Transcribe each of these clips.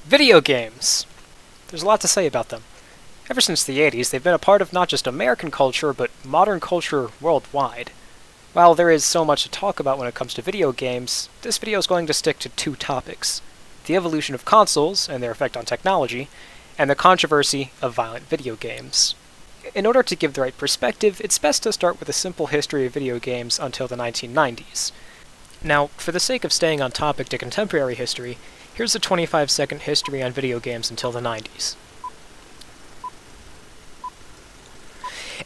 Video games! There's a lot to say about them. Ever since the 80s, they've been a part of not just American culture, but modern culture worldwide. While there is so much to talk about when it comes to video games, this video is going to stick to two topics: the evolution of consoles and their effect on technology, and the controversy of violent video games. In order to give the right perspective, it's best to start with a simple history of video games until the 1990s. Now, for the sake of staying on topic to contemporary history, here's a 25-second history on video games until the 90s.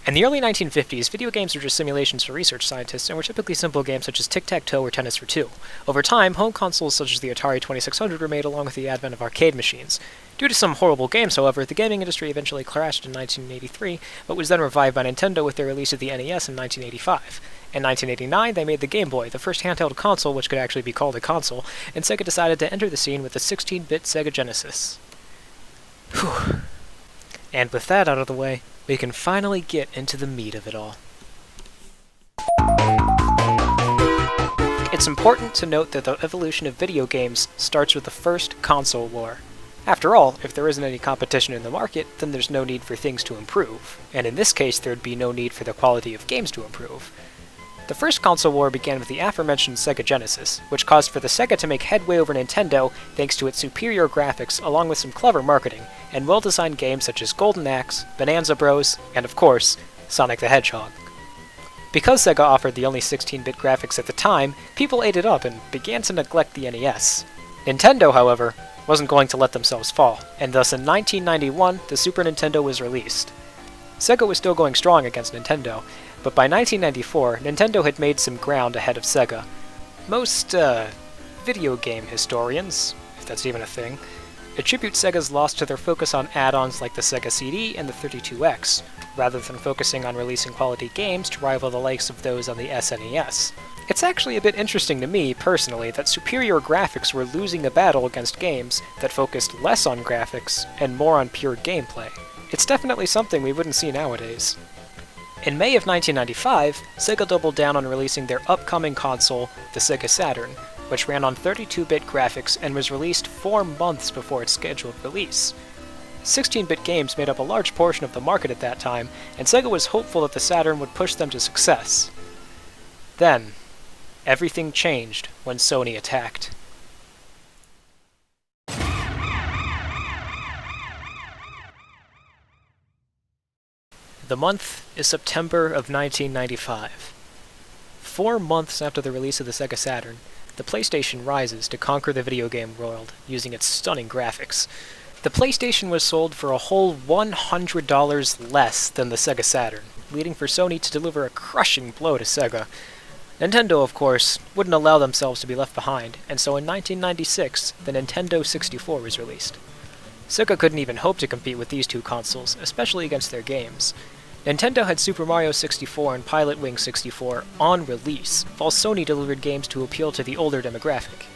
In the early 1950s, video games were just simulations for research scientists and were typically simple games such as tic-tac-toe or tennis for two. Over time, home consoles such as the Atari 2600 were made along with the advent of arcade machines. Due to some horrible games, however, the gaming industry eventually crashed in 1983, but was then revived by Nintendo with their release of the NES in 1985. In 1989, they made the Game Boy, the first handheld console which could actually be called a console, and Sega decided to enter the scene with the 16-bit Sega Genesis. Whew. And with that out of the way, we can finally get into the meat of it all. It's important to note that the evolution of video games starts with the first console war. After all, if there isn't any competition in the market, then there's no need for things to improve, and in this case there'd be no need for the quality of games to improve. The first console war began with the aforementioned Sega Genesis, which caused for the Sega to make headway over Nintendo thanks to its superior graphics along with some clever marketing, and well-designed games such as Golden Axe, Bonanza Bros, and of course, Sonic the Hedgehog. Because Sega offered the only 16-bit graphics at the time, people ate it up and began to neglect the NES. Nintendo, however, wasn't going to let themselves fall, and thus in 1991, the Super Nintendo was released. Sega was still going strong against Nintendo, but by 1994, Nintendo had made some ground ahead of Sega. Most, video game historians, if that's even a thing, attribute Sega's loss to their focus on add-ons like the Sega CD and the 32X, rather than focusing on releasing quality games to rival the likes of those on the SNES. It's actually a bit interesting to me, personally, that superior graphics were losing a battle against games that focused less on graphics and more on pure gameplay. It's definitely something we wouldn't see nowadays. In May of 1995, Sega doubled down on releasing their upcoming console, the Sega Saturn, which ran on 32-bit graphics and was released 4 months before its scheduled release. 16-bit games made up a large portion of the market at that time, and Sega was hopeful that the Saturn would push them to success. Then, everything changed when Sony attacked. The month is September of 1995. 4 months after the release of the Sega Saturn, the PlayStation rises to conquer the video game world using its stunning graphics. The PlayStation was sold for a whole $100 less than the Sega Saturn, leading for Sony to deliver a crushing blow to Sega. Nintendo, of course, wouldn't allow themselves to be left behind, and so in 1996, the Nintendo 64 was released. Sega couldn't even hope to compete with these two consoles, especially against their games. Nintendo had Super Mario 64 and Pilot Wing 64 on release, while Sony delivered games to appeal to the older demographic.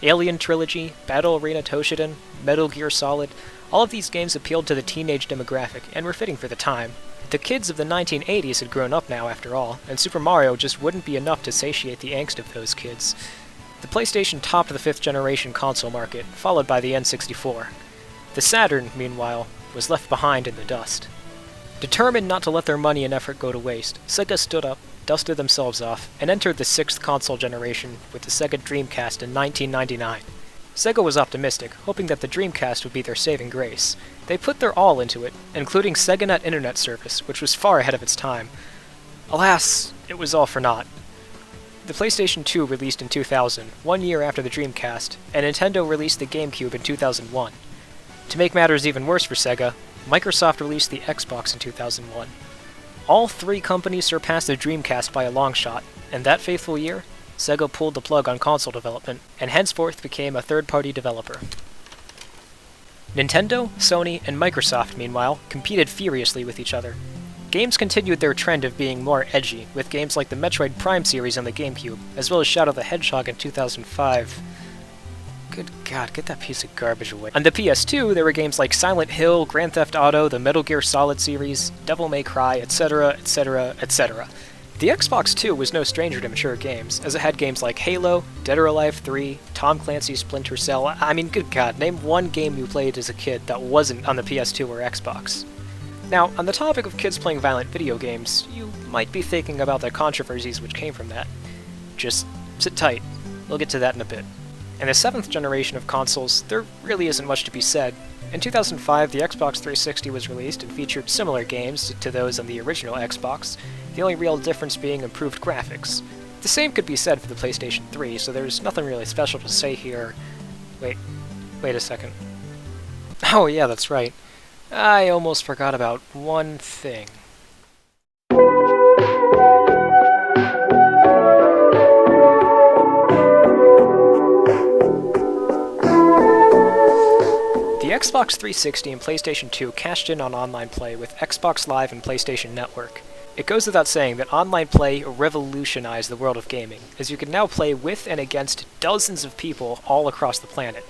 Alien Trilogy, Battle Arena Toshinden, Metal Gear Solid, all of these games appealed to the teenage demographic and were fitting for the time. The kids of the 1980s had grown up now, after all, and Super Mario just wouldn't be enough to satiate the angst of those kids. The PlayStation topped the 5th-generation console market, followed by the N64. The Saturn, meanwhile, was left behind in the dust. Determined not to let their money and effort go to waste, Sega stood up, dusted themselves off, and entered the 6th console generation with the Sega Dreamcast in 1999. Sega was optimistic, hoping that the Dreamcast would be their saving grace. They put their all into it, including SegaNet Internet Service, which was far ahead of its time. Alas, it was all for naught. The PlayStation 2 released in 2000, 1 year after the Dreamcast, and Nintendo released the GameCube in 2001. To make matters even worse for Sega, Microsoft released the Xbox in 2001. All 3 companies surpassed the Dreamcast by a long shot, and that fateful year, Sega pulled the plug on console development, and henceforth became a third-party developer. Nintendo, Sony, and Microsoft, meanwhile, competed furiously with each other. Games continued their trend of being more edgy, with games like the Metroid Prime series on the GameCube, as well as Shadow the Hedgehog in 2005. Good God, get that piece of garbage away. On the PS2, there were games like Silent Hill, Grand Theft Auto, the Metal Gear Solid series, Devil May Cry, etc., etc., etc. The Xbox 2 was no stranger to mature games, as it had games like Halo, Dead or Alive 3, Tom Clancy's Splinter Cell. I mean, good god, name one game you played as a kid that wasn't on the PS2 or Xbox. Now, on the topic of kids playing violent video games, you might be thinking about the controversies which came from that. Just sit tight, we'll get to that in a bit. In the 7th generation of consoles, there really isn't much to be said. In 2005, the Xbox 360 was released and featured similar games to those on the original Xbox, the only real difference being improved graphics. The same could be said for the PlayStation 3, so there's nothing really special to say here. Wait a second. Oh yeah, that's right. I almost forgot about one thing. The Xbox 360 and PlayStation 2 cashed in on online play with Xbox Live and PlayStation Network. It goes without saying that online play revolutionized the world of gaming, as you can now play with and against dozens of people all across the planet.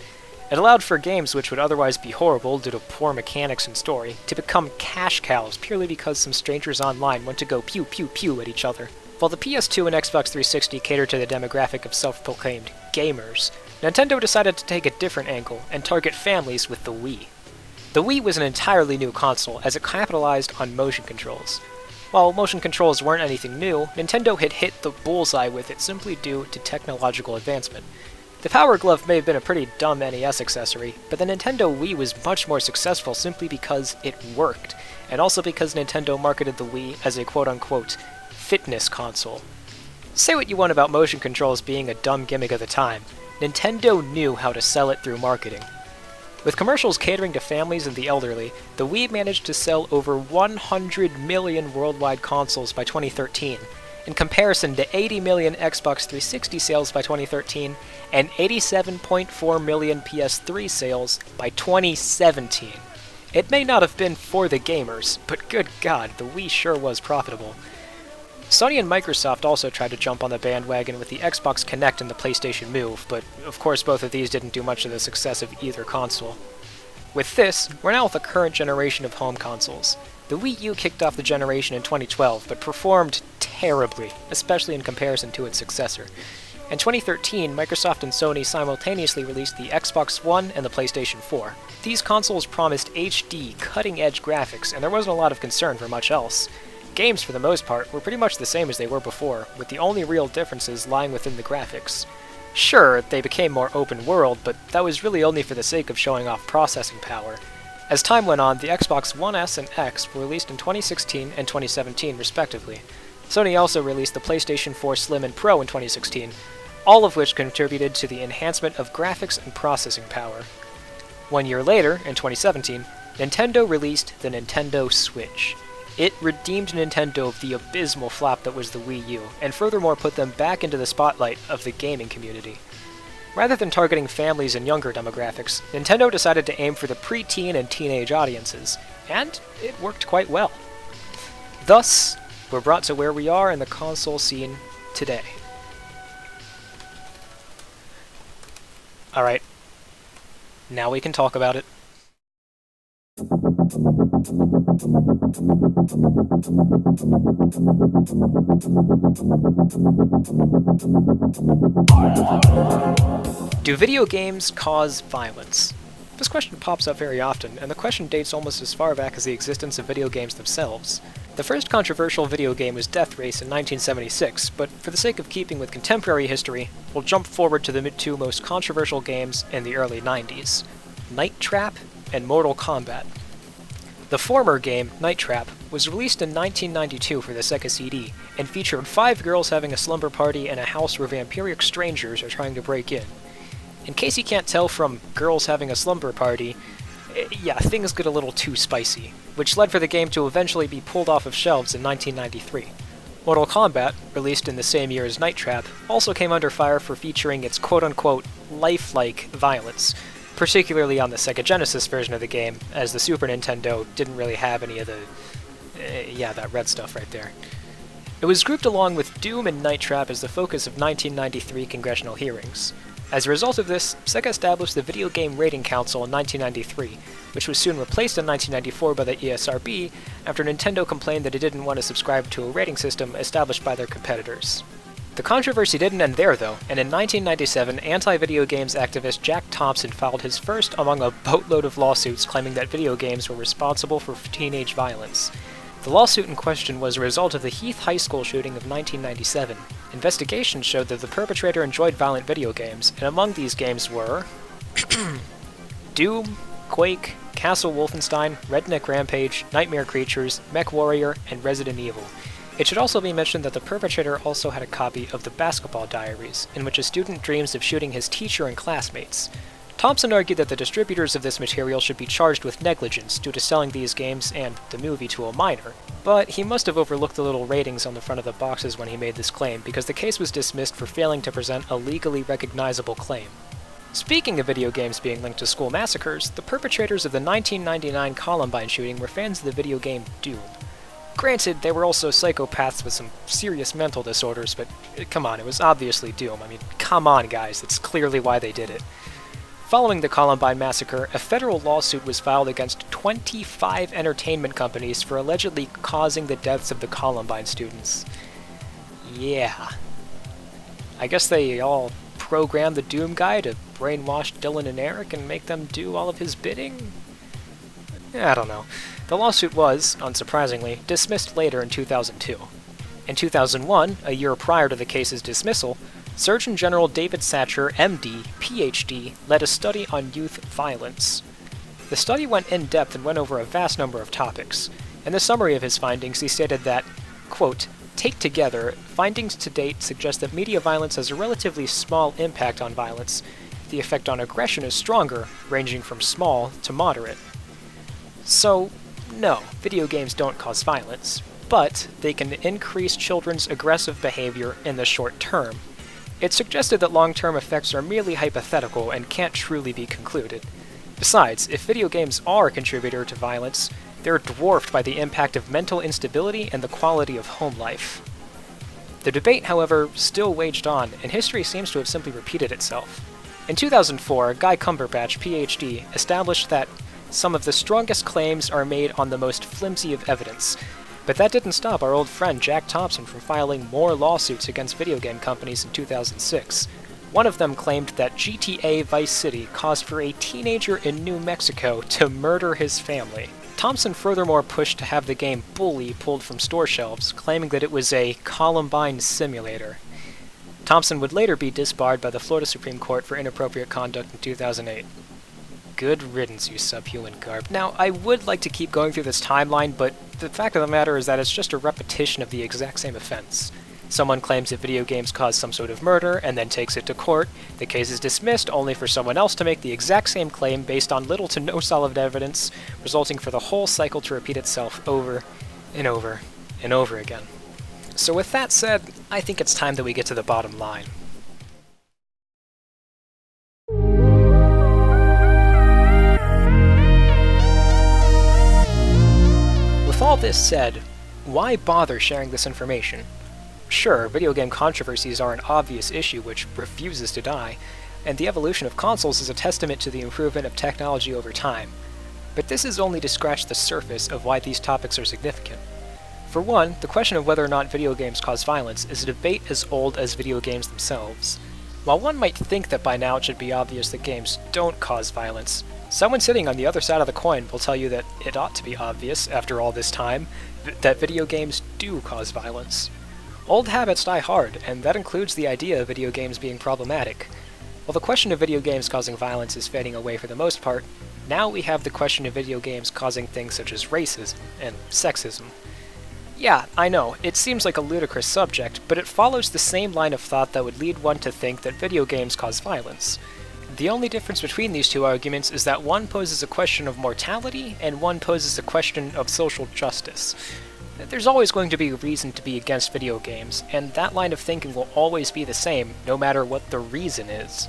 It allowed for games which would otherwise be horrible due to poor mechanics and story to become cash cows purely because some strangers online went to go pew pew pew at each other. While the PS2 and Xbox 360 catered to the demographic of self-proclaimed gamers, Nintendo decided to take a different angle and target families with the Wii. The Wii was an entirely new console as it capitalized on motion controls. While motion controls weren't anything new, Nintendo had hit the bullseye with it simply due to technological advancement. The Power Glove may have been a pretty dumb NES accessory, but the Nintendo Wii was much more successful simply because it worked, and also because Nintendo marketed the Wii as a quote-unquote fitness console. Say what you want about motion controls being a dumb gimmick of the time, Nintendo knew how to sell it through marketing. With commercials catering to families and the elderly, the Wii managed to sell over 100 million worldwide consoles by 2013, in comparison to 80 million Xbox 360 sales by 2013 and 87.4 million PS3 sales by 2017. It may not have been for the gamers, but good god, the Wii sure was profitable. Sony and Microsoft also tried to jump on the bandwagon with the Xbox Kinect and the PlayStation Move, but of course both of these didn't do much to the success of either console. With this, we're now with the current generation of home consoles. The Wii U kicked off the generation in 2012, but performed terribly, especially in comparison to its successor. In 2013, Microsoft and Sony simultaneously released the Xbox One and the PlayStation 4. These consoles promised HD, cutting-edge graphics, and there wasn't a lot of concern for much else. Games, for the most part, were pretty much the same as they were before, with the only real differences lying within the graphics. Sure, they became more open world, but that was really only for the sake of showing off processing power. As time went on, the Xbox One S and X were released in 2016 and 2017, respectively. Sony also released the PlayStation 4 Slim and Pro in 2016, all of which contributed to the enhancement of graphics and processing power. 1 year later, in 2017, Nintendo released the Nintendo Switch. It redeemed Nintendo of the abysmal flop that was the Wii U, and furthermore put them back into the spotlight of the gaming community. Rather than targeting families and younger demographics, Nintendo decided to aim for the preteen and teenage audiences, and it worked quite well. Thus, we're brought to where we are in the console scene today. Alright, now we can talk about it. Do video games cause violence? This question pops up very often, and the question dates almost as far back as the existence of video games themselves. The first controversial video game was Death Race in 1976, but for the sake of keeping with contemporary history, we'll jump forward to the two most controversial games in the early 90s, Night Trap and Mortal Kombat. The former game, Night Trap, was released in 1992 for the Sega CD, and featured 5 girls having a slumber party in a house where vampiric strangers are trying to break in. In case you can't tell from girls having a slumber party, yeah, things get a little too spicy, which led for the game to eventually be pulled off of shelves in 1993. Mortal Kombat, released in the same year as Night Trap, also came under fire for featuring its quote-unquote lifelike violence, particularly on the Sega Genesis version of the game, as the Super Nintendo didn't really have any of the... that red stuff right there. It was grouped along with Doom and Night Trap as the focus of 1993 congressional hearings. As a result of this, Sega established the Video Game Rating Council in 1993, which was soon replaced in 1994 by the ESRB after Nintendo complained that it didn't want to subscribe to a rating system established by their competitors. The controversy didn't end there, though, and in 1997, anti-video games activist Jack Thompson filed his first among a boatload of lawsuits claiming that video games were responsible for teenage violence. The lawsuit in question was a result of the Heath High School shooting of 1997. Investigations showed that the perpetrator enjoyed violent video games, and among these games were Doom, Quake, Castle Wolfenstein, Redneck Rampage, Nightmare Creatures, Mech Warrior, and Resident Evil. It should also be mentioned that the perpetrator also had a copy of the Basketball Diaries, in which a student dreams of shooting his teacher and classmates. Thompson argued that the distributors of this material should be charged with negligence due to selling these games and the movie to a minor, but he must have overlooked the little ratings on the front of the boxes when he made this claim, because the case was dismissed for failing to present a legally recognizable claim. Speaking of video games being linked to school massacres, the perpetrators of the 1999 Columbine shooting were fans of the video game Doom. Granted, they were also psychopaths with some serious mental disorders, but come on, it was obviously Doom. I mean, come on guys, that's clearly why they did it. Following the Columbine massacre, a federal lawsuit was filed against 25 entertainment companies for allegedly causing the deaths of the Columbine students. Yeah. I guess they all programmed the Doom guy to brainwash Dylan and Eric and make them do all of his bidding? I don't know. The lawsuit was, unsurprisingly, dismissed later in 2002. In 2001, a year prior to the case's dismissal, Surgeon General David Satcher, MD, PhD, led a study on youth violence. The study went in-depth and went over a vast number of topics. In the summary of his findings, he stated that, quote, "Take together, findings to date suggest that media violence has a relatively small impact on violence. The effect on aggression is stronger, ranging from small to moderate." So, no, video games don't cause violence, but they can increase children's aggressive behavior in the short term. It suggested that long-term effects are merely hypothetical and can't truly be concluded. Besides, if video games are a contributor to violence, they're dwarfed by the impact of mental instability and the quality of home life. The debate, however, still waged on, and history seems to have simply repeated itself. In 2004, Guy Cumberbatch, PhD, established that some of the strongest claims are made on the most flimsy of evidence, but that didn't stop our old friend Jack Thompson from filing more lawsuits against video game companies in 2006. One of them claimed that GTA Vice City caused for a teenager in New Mexico to murder his family. Thompson furthermore pushed to have the game Bully pulled from store shelves, claiming that it was a Columbine simulator. Thompson would later be disbarred by the Florida Supreme Court for inappropriate conduct in 2008. Good riddance, you subhuman garb. Now, I would like to keep going through this timeline, but the fact of the matter is that it's just a repetition of the exact same offense. Someone claims that video games cause some sort of murder, and then takes it to court. The case is dismissed, only for someone else to make the exact same claim based on little to no solid evidence, resulting for the whole cycle to repeat itself over and over and over again. So with that said, I think it's time that we get to the bottom line. With all this said, why bother sharing this information? Sure, video game controversies are an obvious issue which refuses to die, and the evolution of consoles is a testament to the improvement of technology over time. But this is only to scratch the surface of why these topics are significant. For one, the question of whether or not video games cause violence is a debate as old as video games themselves. While one might think that by now it should be obvious that games don't cause violence, someone sitting on the other side of the coin will tell you that it ought to be obvious, after all this time, that video games do cause violence. Old habits die hard, and that includes the idea of video games being problematic. While the question of video games causing violence is fading away for the most part, now we have the question of video games causing things such as racism and sexism. Yeah, I know, it seems like a ludicrous subject, but it follows the same line of thought that would lead one to think that video games cause violence. The only difference between these two arguments is that one poses a question of mortality, and one poses a question of social justice. There's always going to be a reason to be against video games, and that line of thinking will always be the same, no matter what the reason is.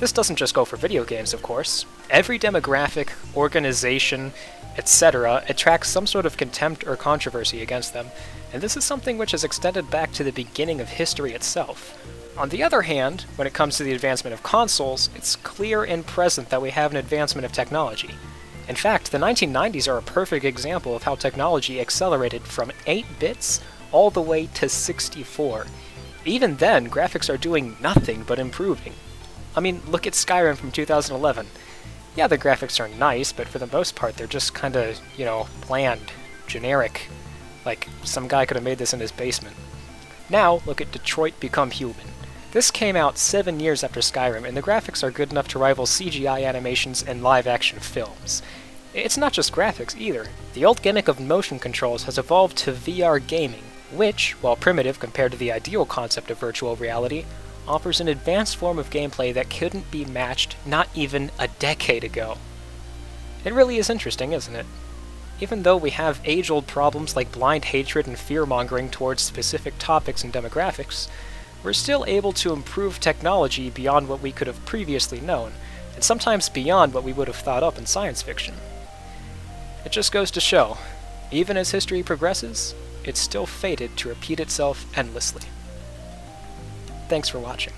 This doesn't just go for video games, of course. Every demographic, organization, etc. attracts some sort of contempt or controversy against them, and this is something which has extended back to the beginning of history itself. On the other hand, when it comes to the advancement of consoles, it's clear and present that we have an advancement of technology. In fact, the 1990s are a perfect example of how technology accelerated from 8 bits all the way to 64. Even then, graphics are doing nothing but improving. I mean, look at Skyrim from 2011. Yeah, the graphics are nice, but for the most part they're just kinda, bland, generic. Like, some guy could have made this in his basement. Now, look at Detroit Become Human. This came out 7 years after Skyrim, and the graphics are good enough to rival CGI animations and live-action films. It's not just graphics, either. The old gimmick of motion controls has evolved to VR gaming, which, while primitive compared to the ideal concept of virtual reality, offers an advanced form of gameplay that couldn't be matched not even a decade ago. It really is interesting, isn't it? Even though we have age-old problems like blind hatred and fear-mongering towards specific topics and demographics, we're still able to improve technology beyond what we could have previously known, and sometimes beyond what we would have thought up in science fiction. It just goes to show, even as history progresses, it's still fated to repeat itself endlessly. Thanks for watching.